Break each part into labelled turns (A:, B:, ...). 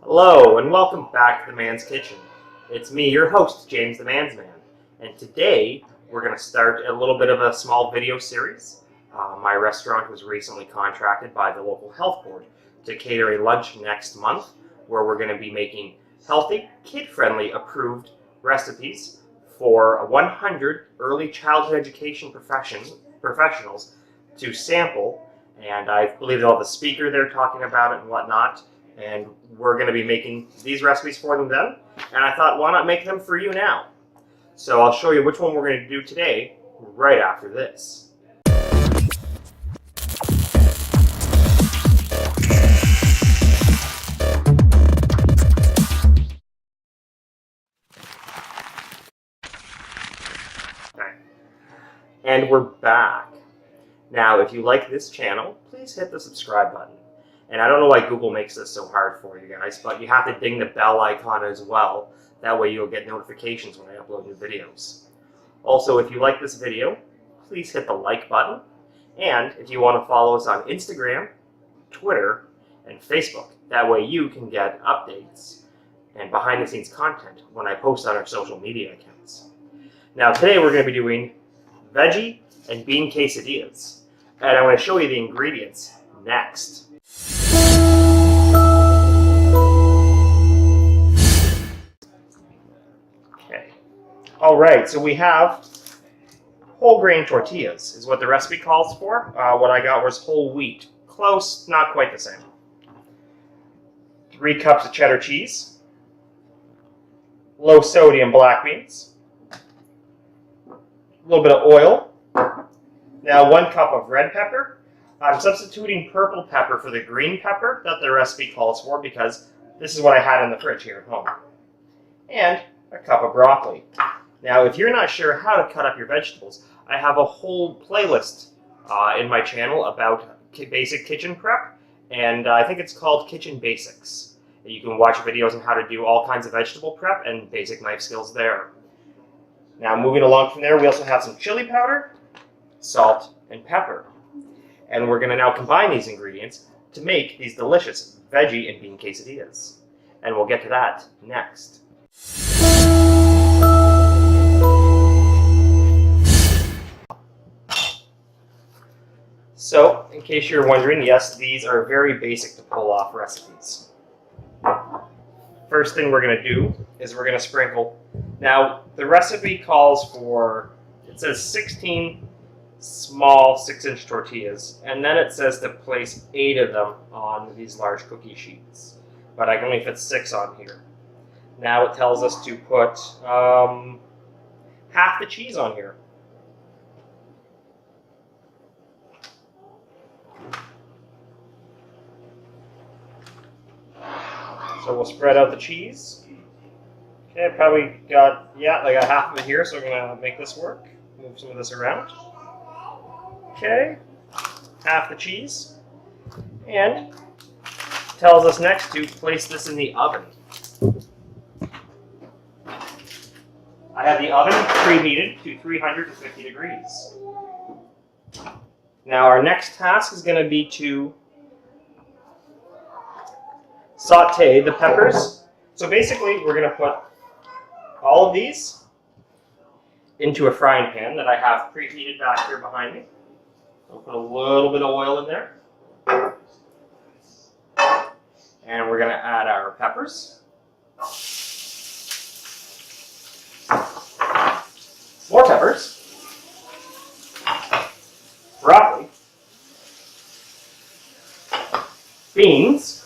A: Hello and welcome back to the Man's Kitchen. It's me, your host, James the Man's Man, and today we're going to start a little bit of a small video series. My restaurant was recently contracted by the local health board to cater a lunch next month where we're going to be making healthy, kid-friendly approved recipes for 100 early childhood education professionals to sample, and I believe they'll have a speaker there talking about it and whatnot. And we're going to be making these recipes for them then. And I thought, why not make them for you now? So I'll show you which one we're going to do today right after this. Okay. And we're back. Now, if you like this channel, please hit the subscribe button. And I don't know why Google makes this so hard for you guys, but you have to ding the bell icon as well. That way you'll get notifications when I upload new videos. Also, if you like this video, please hit the like button. And if you want to follow us on Instagram, Twitter, and Facebook, that way you can get updates and behind-the-scenes content when I post on our social media accounts. Now today we're going to be doing Veggie and Bean Quesadillas. And I'm going to show you the ingredients next. Okay. Alright, so we have whole grain tortillas is what the recipe calls for. What I got was whole wheat. Close, not quite the same. 3 cups of cheddar cheese. Low sodium black beans. A little bit of oil. Now 1 cup of red pepper. I'm substituting purple pepper for the green pepper that the recipe calls for because this is what I had in the fridge here at home. And a cup of broccoli. Now, if you're not sure how to cut up your vegetables, I have a whole playlist in my channel about basic kitchen prep, and I think it's called Kitchen Basics. You can watch videos on how to do all kinds of vegetable prep and basic knife skills there. Now, moving along from there, we also have some chili powder, salt, and pepper. And we're going to now combine these ingredients to make these delicious veggie and bean quesadillas. And we'll get to that next. So, in case you're wondering, yes, these are very basic to pull off recipes. First thing we're going to do is we're going to sprinkle. Now, the recipe calls for, it says 16 small 6-inch tortillas, and then it says to place 8 of them on these large cookie sheets, but I can only fit 6 on here. Now it tells us to put half the cheese on here. So we'll spread out the cheese. Okay, I probably got, I got half of it here, so I'm going to make this work. Move some of this around. Okay, half the cheese, and tells us next to place this in the oven. I have the oven preheated to 350 degrees. Now our next task is going to be to saute the peppers. So basically we're going to put all of these into a frying pan that I have preheated back here behind me. I'll put a little bit of oil in there. And we're going to add our peppers. More peppers. Broccoli. Beans.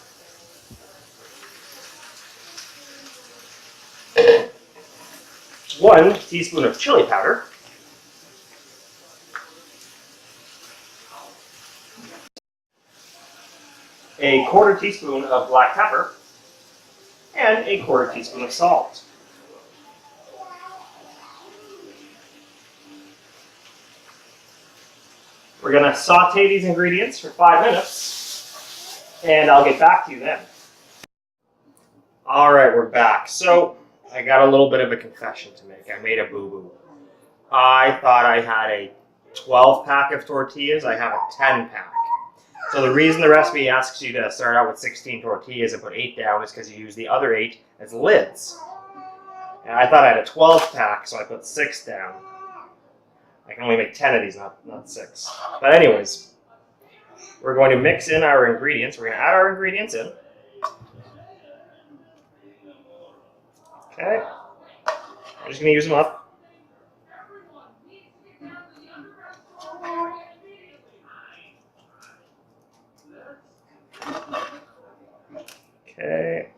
A: One teaspoon of chili powder. A 1/4 teaspoon of black pepper, and a 1/4 teaspoon of salt. We're going to saute these ingredients for 5 minutes, and I'll get back to you then. Alright, we're back. So, I got a little bit of a confession to make. I made a boo-boo. I thought I had a 12-pack of tortillas. I have a 10-pack. So the reason the recipe asks you to start out with 16 tortillas and put 8 down is because you use the other 8 as lids. And I thought I had a 12 pack, so I put 6 down. I can only make 10 of these, not 6. But anyways, we're going to mix in our ingredients. We're going to add our ingredients in. Okay. I'm just going to use them up. Okay.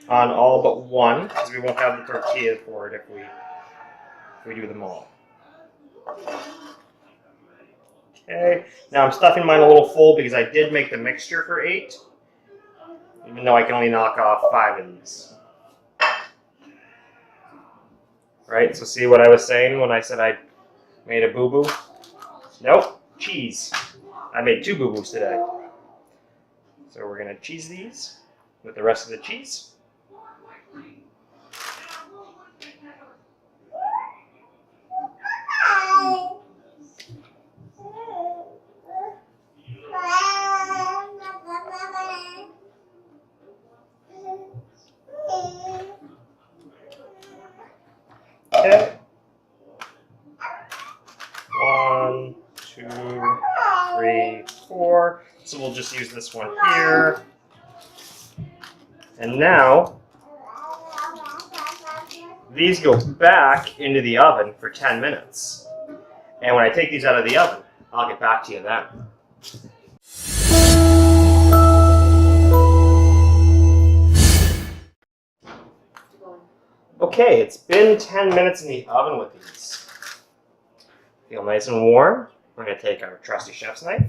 A: On all but one, because we won't have the tortilla for it if we do them all. Okay. Now I'm stuffing mine a little full because I did make the mixture for 8, even though I can only knock off 5 of these. Right? So see what I was saying when I said I made a boo-boo? Nope. Cheese. I made 2 boo-boos today. So we're going to cheese these with the rest of the cheese. Okay. 1, 2, 3, 4. So we'll just use this one here. And now, these go back into the oven for 10 minutes. And when I take these out of the oven, I'll get back to you then. Okay, it's been 10 minutes in the oven with these. Feel nice and warm. We're going to take our trusty chef's knife.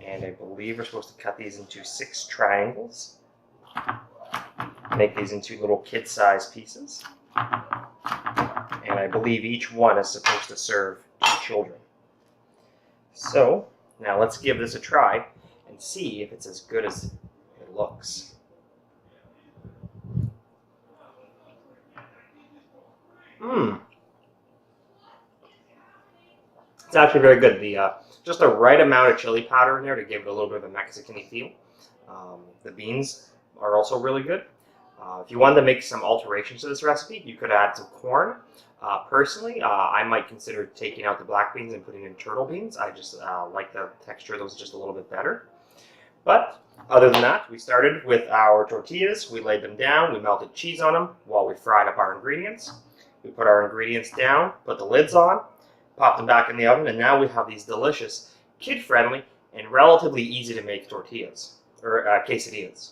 A: And I believe we're supposed to cut these into 6 triangles. Make these into little kid-sized pieces. And I believe each one is supposed to serve 2 children. So, now let's give this a try and see if it's as good as it looks. It's actually very good. Just the right amount of chili powder in there to give it a little bit of a Mexican-y feel. The beans are also really good. If you wanted to make some alterations to this recipe, you could add some corn. Personally, I might consider taking out the black beans and putting in turtle beans. I just like the texture of those just a little bit better. But other than that, we started with our tortillas. We laid them down. We melted cheese on them while we fried up our ingredients. We put our ingredients down, put the lids on, popped them back in the oven, and now we have these delicious, kid-friendly, and relatively easy to make tortillas, or quesadillas.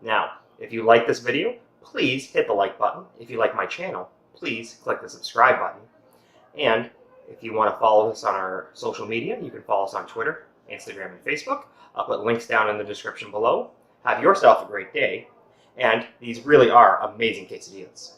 A: Now, if you like this video, please hit the like button. If you like my channel, please click the subscribe button. And if you want to follow us on our social media, you can follow us on Twitter, Instagram, and Facebook. I'll put links down in the description below. Have yourself a great day, and these really are amazing quesadillas.